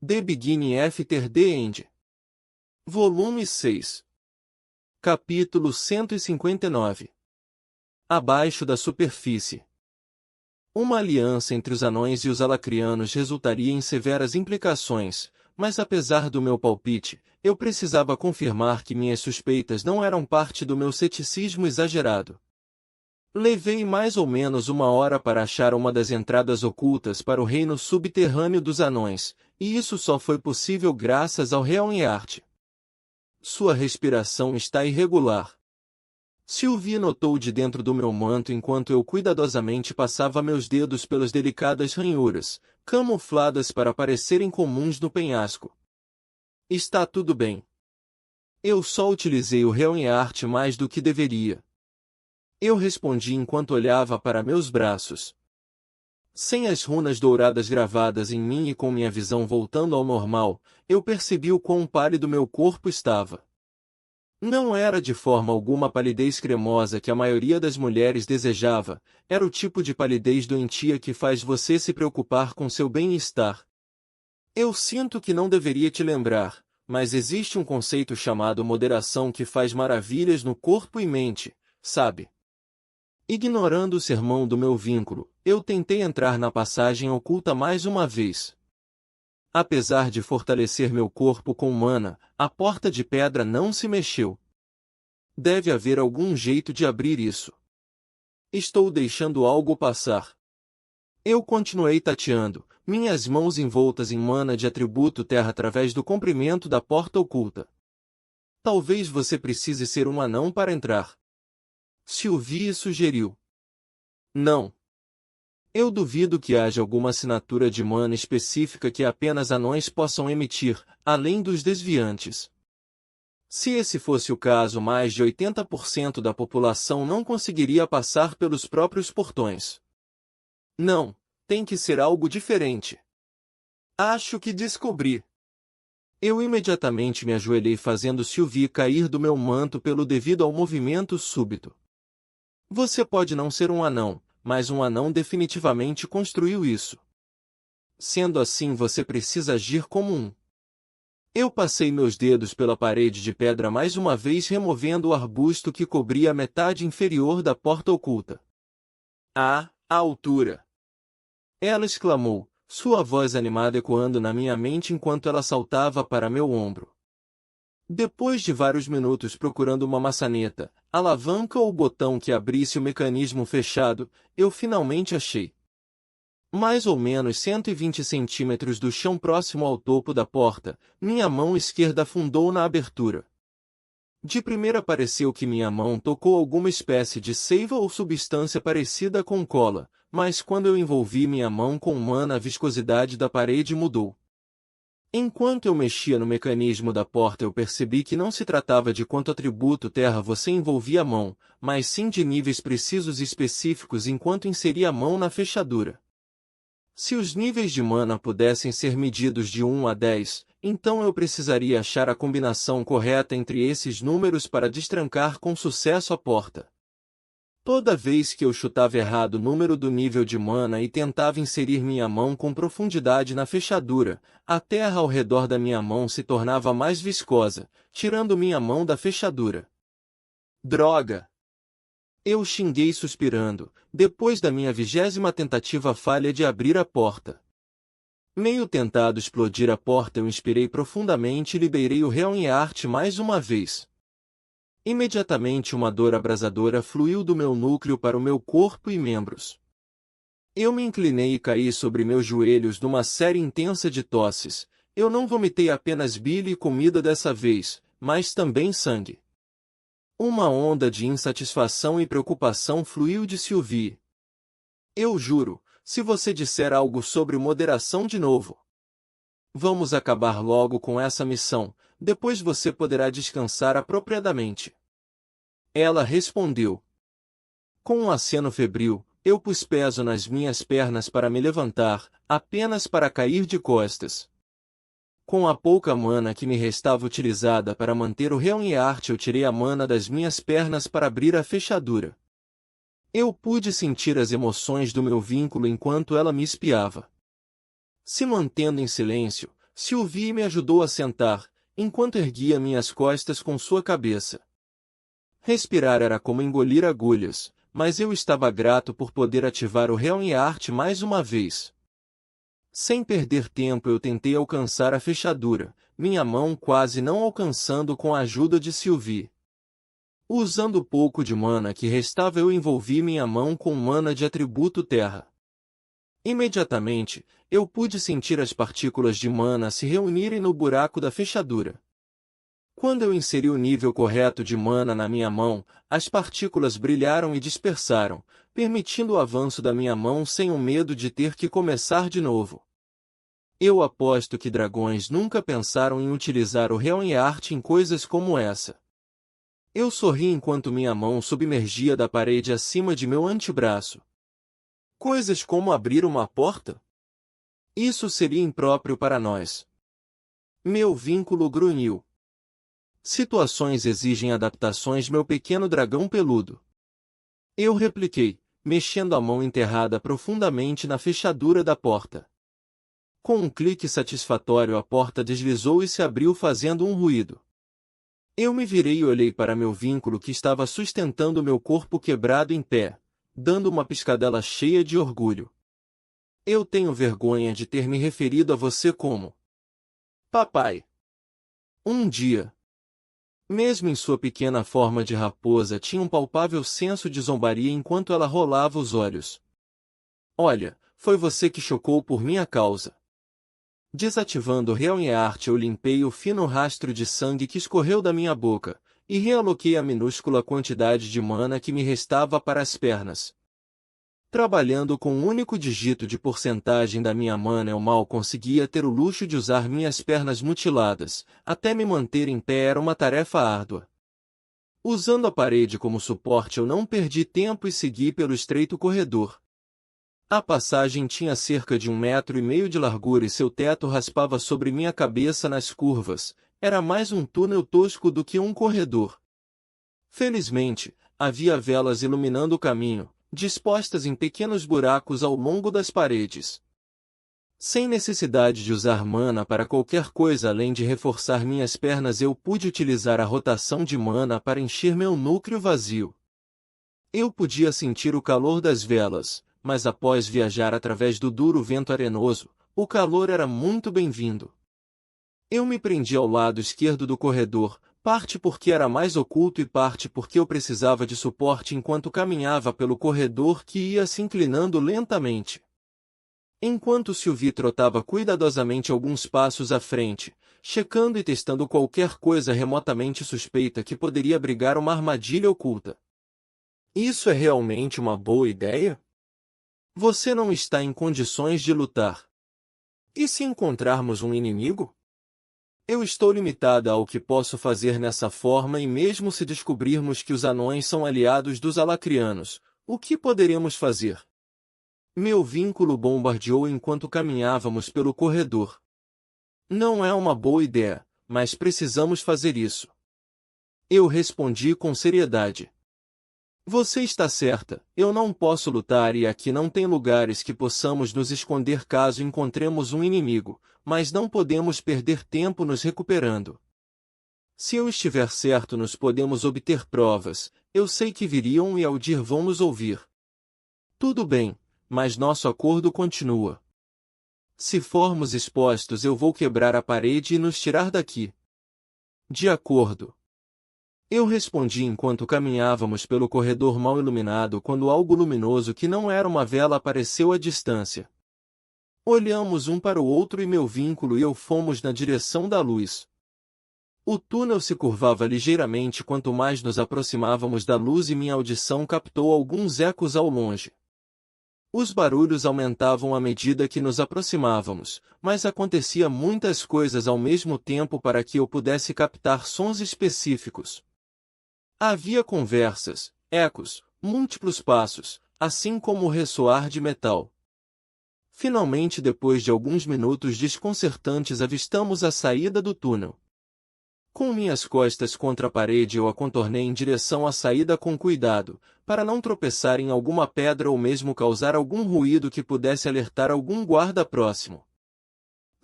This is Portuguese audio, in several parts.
The Beginning After the End. Volume 6. Capítulo 159. Abaixo da superfície. Uma aliança entre os anões e os alacrianos resultaria em severas implicações, mas apesar do meu palpite, eu precisava confirmar que minhas suspeitas não eram parte do meu ceticismo exagerado. Levei mais ou menos 1 hora para achar uma das entradas ocultas para o reino subterrâneo dos anões, e isso só foi possível graças ao Reonheart. Sua respiração está irregular. Sylvie notou de dentro do meu manto enquanto eu cuidadosamente passava meus dedos pelas delicadas ranhuras, camufladas para parecerem comuns no penhasco. Está tudo bem. Eu só utilizei o Reonheart mais do que deveria. Eu respondi enquanto olhava para meus braços. Sem as runas douradas gravadas em mim e com minha visão voltando ao normal, eu percebi o quão pálido meu corpo estava. Não era de forma alguma a palidez cremosa que a maioria das mulheres desejava, era o tipo de palidez doentia que faz você se preocupar com seu bem-estar. Eu sinto que não deveria te lembrar, mas existe um conceito chamado moderação que faz maravilhas no corpo e mente, sabe? Ignorando o sermão do meu vínculo, eu tentei entrar na passagem oculta mais uma vez. Apesar de fortalecer meu corpo com mana, a porta de pedra não se mexeu. Deve haver algum jeito de abrir isso. Estou deixando algo passar. Eu continuei tateando, minhas mãos envoltas em mana de atributo terra através do comprimento da porta oculta. Talvez você precise ser um anão para entrar. Sylvie sugeriu. Não. Eu duvido que haja alguma assinatura de mana específica que apenas anões possam emitir, além dos desviantes. Se esse fosse o caso, mais de 80% da população não conseguiria passar pelos próprios portões. Não, tem que ser algo diferente. Acho que descobri. Eu imediatamente me ajoelhei fazendo Sylvie cair do meu manto pelo devido ao movimento súbito. Você pode não ser um anão, mas um anão definitivamente construiu isso. Sendo assim, você precisa agir como um. Eu passei meus dedos pela parede de pedra mais uma vez, removendo o arbusto que cobria a metade inferior da porta oculta. Ah, a altura! Ela exclamou, sua voz animada ecoando na minha mente enquanto ela saltava para meu ombro. Depois de vários minutos procurando uma maçaneta, alavanca ou botão que abrisse o mecanismo fechado, eu finalmente achei. Mais ou menos 120 centímetros do chão próximo ao topo da porta, minha mão esquerda afundou na abertura. De primeira pareceu que minha mão tocou alguma espécie de seiva ou substância parecida com cola, mas quando eu envolvi minha mão com mana, a viscosidade da parede mudou. Enquanto eu mexia no mecanismo da porta, eu percebi que não se tratava de quanto atributo terra você envolvia a mão, mas sim de níveis precisos e específicos enquanto inseria a mão na fechadura. Se os níveis de mana pudessem ser medidos de 1 a 10, então eu precisaria achar a combinação correta entre esses números para destrancar com sucesso a porta. Toda vez que eu chutava errado o número do nível de mana e tentava inserir minha mão com profundidade na fechadura, a terra ao redor da minha mão se tornava mais viscosa, tirando minha mão da fechadura. Droga! Eu xinguei suspirando, depois da minha 20ª tentativa falha de abrir a porta. Meio tentado explodir a porta, eu inspirei profundamente e liberei o Reonheart mais uma vez. Imediatamente uma dor abrasadora fluiu do meu núcleo para o meu corpo e membros. Eu me inclinei e caí sobre meus joelhos numa série intensa de tosses. Eu não vomitei apenas bile e comida dessa vez, mas também sangue. Uma onda de insatisfação e preocupação fluiu de Sylvie. Eu juro, se você disser algo sobre moderação de novo, vamos acabar logo com essa missão. Depois você poderá descansar apropriadamente. Ela respondeu. Com um aceno febril, eu pus peso nas minhas pernas para me levantar, apenas para cair de costas. Com a pouca mana que me restava utilizada para manter o Reonheart, eu tirei a mana das minhas pernas para abrir a fechadura. Eu pude sentir as emoções do meu vínculo enquanto ela me espiava. Se mantendo em silêncio, Sylvie me ajudou a sentar, enquanto erguia minhas costas com sua cabeça. Respirar era como engolir agulhas, mas eu estava grato por poder ativar o Realm-Art mais uma vez. Sem perder tempo eu tentei alcançar a fechadura, minha mão quase não alcançando com a ajuda de Sylvie. Usando o pouco de mana que restava eu envolvi minha mão com mana de atributo terra. Imediatamente, eu pude sentir as partículas de mana se reunirem no buraco da fechadura. Quando eu inseri o nível correto de mana na minha mão, as partículas brilharam e dispersaram, permitindo o avanço da minha mão sem o medo de ter que começar de novo. Eu aposto que dragões nunca pensaram em utilizar o Realm-Art em coisas como essa. Eu sorri enquanto minha mão submergia da parede acima de meu antebraço. Coisas como abrir uma porta? Isso seria impróprio para nós. Meu vínculo grunhiu. Situações exigem adaptações, meu pequeno dragão peludo. Eu repliquei, mexendo a mão enterrada profundamente na fechadura da porta. Com um clique satisfatório a porta deslizou e se abriu fazendo um ruído. Eu me virei e olhei para meu vínculo que estava sustentando meu corpo quebrado em pé, dando uma piscadela cheia de orgulho. Eu tenho vergonha de ter me referido a você como papai. Um dia, mesmo em sua pequena forma de raposa, tinha um palpável senso de zombaria enquanto ela rolava os olhos. Olha, foi você que chocou por minha causa. Desativando o Realm-Art eu limpei o fino rastro de sangue que escorreu da minha boca, e realoquei a minúscula quantidade de mana que me restava para as pernas. Trabalhando com um único dígito de porcentagem da minha mana eu mal conseguia ter o luxo de usar minhas pernas mutiladas, até me manter em pé era uma tarefa árdua. Usando a parede como suporte eu não perdi tempo e segui pelo estreito corredor. A passagem tinha cerca de 1,5 metro de largura e seu teto raspava sobre minha cabeça nas curvas, era mais um túnel tosco do que um corredor. Felizmente, havia velas iluminando o caminho, dispostas em pequenos buracos ao longo das paredes. Sem necessidade de usar mana para qualquer coisa além de reforçar minhas pernas eu pude utilizar a rotação de mana para encher meu núcleo vazio. Eu podia sentir o calor das velas, mas após viajar através do duro vento arenoso, o calor era muito bem-vindo. Eu me prendi ao lado esquerdo do corredor, parte porque era mais oculto e parte porque eu precisava de suporte enquanto caminhava pelo corredor que ia se inclinando lentamente. Enquanto Sylvie trotava cuidadosamente alguns passos à frente, checando e testando qualquer coisa remotamente suspeita que poderia abrigar uma armadilha oculta. Isso é realmente uma boa ideia? Você não está em condições de lutar. E se encontrarmos um inimigo? Eu estou limitada ao que posso fazer nessa forma e mesmo se descobrirmos que os anões são aliados dos alacrianos, o que poderemos fazer? Meu vínculo bombardeou enquanto caminhávamos pelo corredor. Não é uma boa ideia, mas precisamos fazer isso. Eu respondi com seriedade. Você está certa, eu não posso lutar e aqui não tem lugares que possamos nos esconder caso encontremos um inimigo, mas não podemos perder tempo nos recuperando. Se eu estiver certo nos podemos obter provas, eu sei que viriam e Aldir vão nos ouvir. Tudo bem, mas nosso acordo continua. Se formos expostos eu vou quebrar a parede e nos tirar daqui. De acordo. Eu respondi enquanto caminhávamos pelo corredor mal iluminado quando algo luminoso que não era uma vela apareceu à distância. Olhamos um para o outro e meu vínculo e eu fomos na direção da luz. O túnel se curvava ligeiramente quanto mais nos aproximávamos da luz e minha audição captou alguns ecos ao longe. Os barulhos aumentavam à medida que nos aproximávamos, mas acontecia muitas coisas ao mesmo tempo para que eu pudesse captar sons específicos. Havia conversas, ecos, múltiplos passos, assim como o ressoar de metal. Finalmente, depois de alguns minutos desconcertantes, avistamos a saída do túnel. Com minhas costas contra a parede eu a contornei em direção à saída com cuidado, para não tropeçar em alguma pedra ou mesmo causar algum ruído que pudesse alertar algum guarda próximo.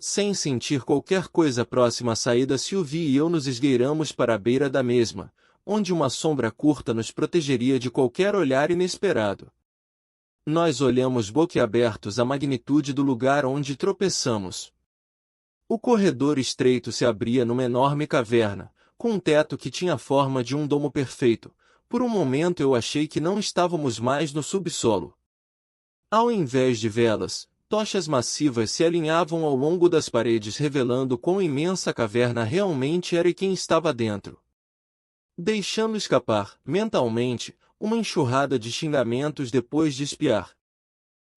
Sem sentir qualquer coisa próxima à saída, Sylvie e eu nos esgueiramos para a beira da mesma, onde uma sombra curta nos protegeria de qualquer olhar inesperado. Nós olhamos boquiabertos a magnitude do lugar onde tropeçamos. O corredor estreito se abria numa enorme caverna, com um teto que tinha a forma de um domo perfeito. Por um momento eu achei que não estávamos mais no subsolo. Ao invés de velas, tochas massivas se alinhavam ao longo das paredes, revelando quão imensa a caverna realmente era e quem estava dentro. Deixando escapar, mentalmente, uma enxurrada de xingamentos depois de espiar.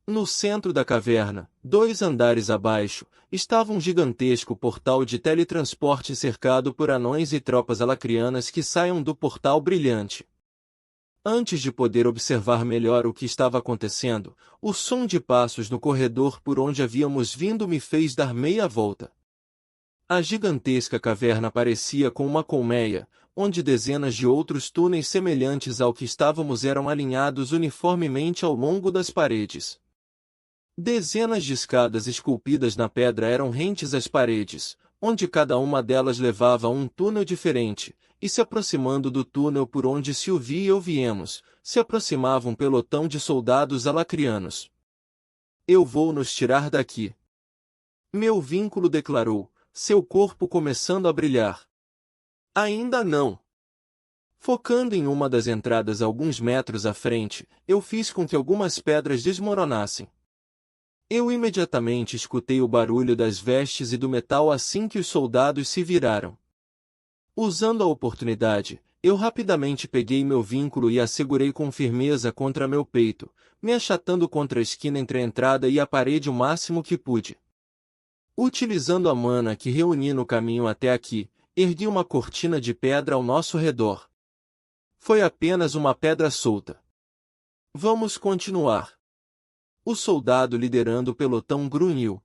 No centro da caverna, 2 andares abaixo, estava um gigantesco portal de teletransporte cercado por anões e tropas alacrianas que saiam do portal brilhante. Antes de poder observar melhor o que estava acontecendo, o som de passos no corredor por onde havíamos vindo me fez dar meia volta. A gigantesca caverna parecia com uma colmeia, onde dezenas de outros túneis semelhantes ao que estávamos eram alinhados uniformemente ao longo das paredes. Dezenas de escadas esculpidas na pedra eram rentes às paredes, onde cada uma delas levava a um túnel diferente, e se aproximando do túnel por onde Sylvie e eu viemos, se aproximava um pelotão de soldados alacrianos. Eu vou nos tirar daqui. Meu vínculo declarou, seu corpo começando a brilhar. Ainda não. Focando em uma das entradas alguns metros à frente, eu fiz com que algumas pedras desmoronassem. Eu imediatamente escutei o barulho das vestes e do metal assim que os soldados se viraram. Usando a oportunidade, eu rapidamente peguei meu vínculo e a segurei com firmeza contra meu peito, me achatando contra a esquina entre a entrada e a parede o máximo que pude. Utilizando a mana que reuni no caminho até aqui, ergui uma cortina de pedra ao nosso redor. Foi apenas uma pedra solta. Vamos continuar. O soldado liderando o pelotão grunhiu.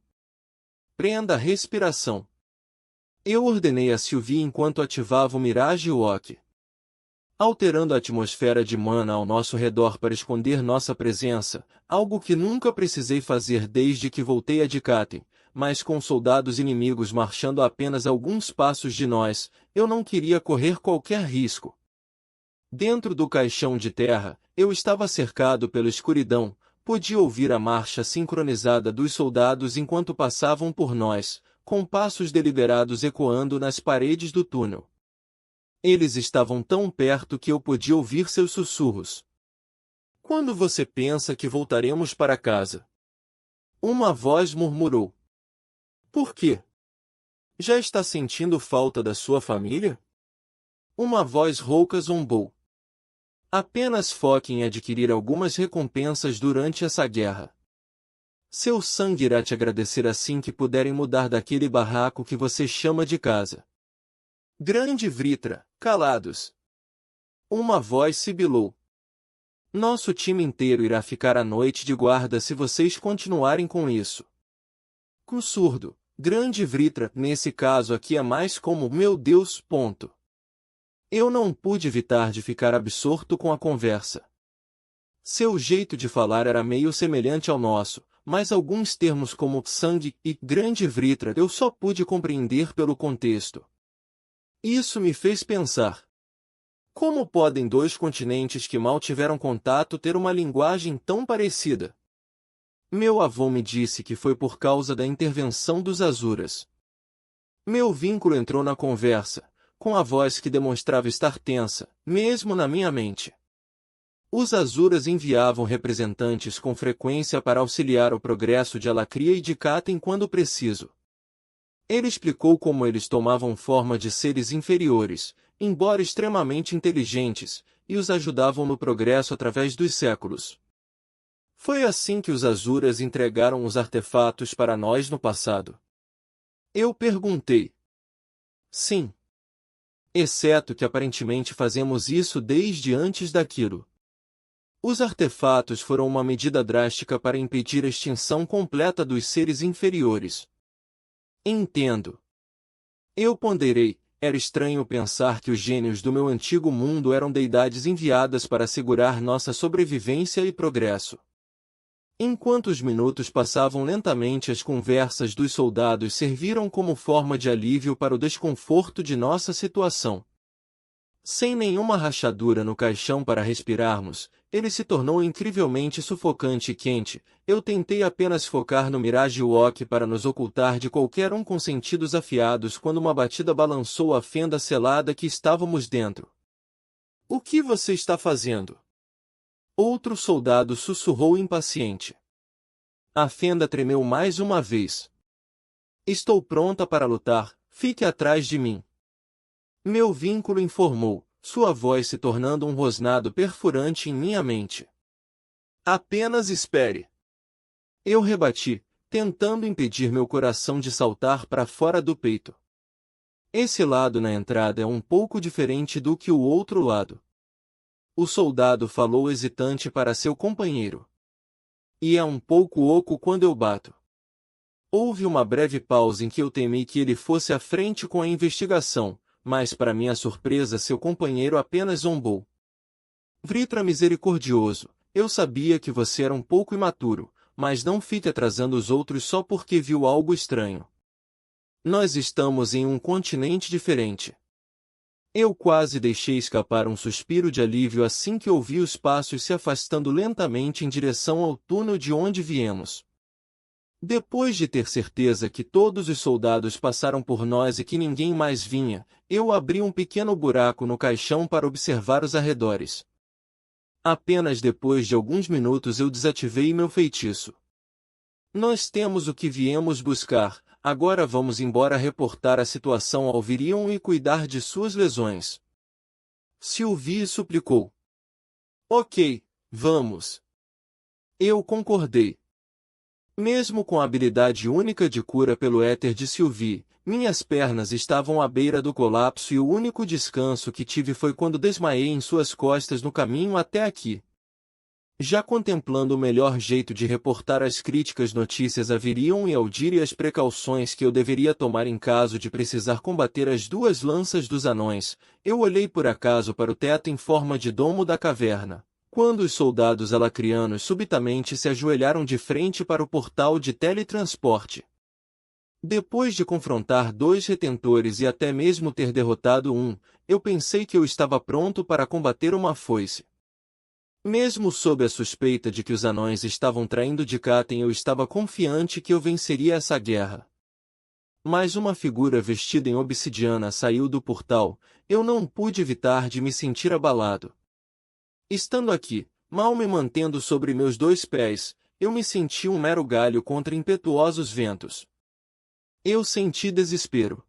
Prenda a respiração. Eu ordenei a Sylvie enquanto ativava o Mirage Walk. Alterando a atmosfera de mana ao nosso redor para esconder nossa presença, algo que nunca precisei fazer desde que voltei a Dikaten, mas com soldados inimigos marchando a apenas alguns passos de nós, eu não queria correr qualquer risco. Dentro do caixão de terra, eu estava cercado pela escuridão, podia ouvir a marcha sincronizada dos soldados enquanto passavam por nós, com passos deliberados ecoando nas paredes do túnel. Eles estavam tão perto que eu podia ouvir seus sussurros. Quando você pensa que voltaremos para casa? Uma voz murmurou. Por quê? Já está sentindo falta da sua família? Uma voz rouca zombou. Apenas foque em adquirir algumas recompensas durante essa guerra. Seu sangue irá te agradecer assim que puderem mudar daquele barraco que você chama de casa. Grande Vritra, calados. Uma voz sibilou. Nosso time inteiro irá ficar à noite de guarda se vocês continuarem com isso. Surdo, Grande Vritra, nesse caso aqui é mais como meu Deus, ponto. Eu não pude evitar de ficar absorto com a conversa. Seu jeito de falar era meio semelhante ao nosso, mas alguns termos como sangue e Grande Vritra eu só pude compreender pelo contexto. Isso me fez pensar. Como podem 2 continentes que mal tiveram contato ter uma linguagem tão parecida? Meu avô me disse que foi por causa da intervenção dos Azuras. Meu vínculo entrou na conversa, com a voz que demonstrava estar tensa, mesmo na minha mente. Os Azuras enviavam representantes com frequência para auxiliar o progresso de Alacria e de Dikaten quando preciso. Ele explicou como eles tomavam forma de seres inferiores, embora extremamente inteligentes, e os ajudavam no progresso através dos séculos. Foi assim que os Azuras entregaram os artefatos para nós no passado. Eu perguntei. Sim. Exceto que aparentemente fazemos isso desde antes daquilo. Os artefatos foram uma medida drástica para impedir a extinção completa dos seres inferiores. Entendo. Eu ponderei, era estranho pensar que os gênios do meu antigo mundo eram deidades enviadas para assegurar nossa sobrevivência e progresso. Enquanto os minutos passavam lentamente, as conversas dos soldados serviram como forma de alívio para o desconforto de nossa situação. Sem nenhuma rachadura no caixão para respirarmos, ele se tornou incrivelmente sufocante e quente. Eu tentei apenas focar no Mirage Walk para nos ocultar de qualquer um com sentidos afiados quando uma batida balançou a fenda selada que estávamos dentro. "O que você está fazendo?" Outro soldado sussurrou impaciente. A fenda tremeu mais uma vez. "Estou pronta para lutar, fique atrás de mim." Meu vínculo informou, sua voz se tornando um rosnado perfurante em minha mente. "Apenas espere." Eu rebati, tentando impedir meu coração de saltar para fora do peito. Esse lado na entrada é um pouco diferente do que o outro lado. O soldado falou hesitante para seu companheiro. "E é um pouco oco quando eu bato." Houve uma breve pausa em que eu temi que ele fosse à frente com a investigação, mas para minha surpresa seu companheiro apenas zombou. "Vritra misericordioso, eu sabia que você era um pouco imaturo, mas não fique atrasando os outros só porque viu algo estranho. Nós estamos em um continente diferente." Eu quase deixei escapar um suspiro de alívio assim que ouvi os passos se afastando lentamente em direção ao túnel de onde viemos. Depois de ter certeza que todos os soldados passaram por nós e que ninguém mais vinha, eu abri um pequeno buraco no caixão para observar os arredores. Apenas depois de alguns minutos eu desativei meu feitiço. "Nós temos o que viemos buscar, agora vamos embora reportar a situação ao Virion e cuidar de suas lesões." Sylvie suplicou. "Ok, vamos." Eu concordei. Mesmo com a habilidade única de cura pelo éter de Sylvie, minhas pernas estavam à beira do colapso e o único descanso que tive foi quando desmaiei em suas costas no caminho até aqui. Já contemplando o melhor jeito de reportar as críticas notícias a Virion e Aldir e as precauções que eu deveria tomar em caso de precisar combater as duas lanças dos anões, eu olhei por acaso para o teto em forma de domo da caverna, quando os soldados alacrianos subitamente se ajoelharam de frente para o portal de teletransporte. Depois de confrontar dois retentores e até mesmo ter derrotado um, eu pensei que eu estava pronto para combater uma foice. Mesmo sob a suspeita de que os anões estavam traindo Dikaten, eu estava confiante que eu venceria essa guerra. Mas uma figura vestida em obsidiana saiu do portal, eu não pude evitar de me sentir abalado. Estando aqui, mal me mantendo sobre meus dois pés, eu me senti um mero galho contra impetuosos ventos. Eu senti desespero.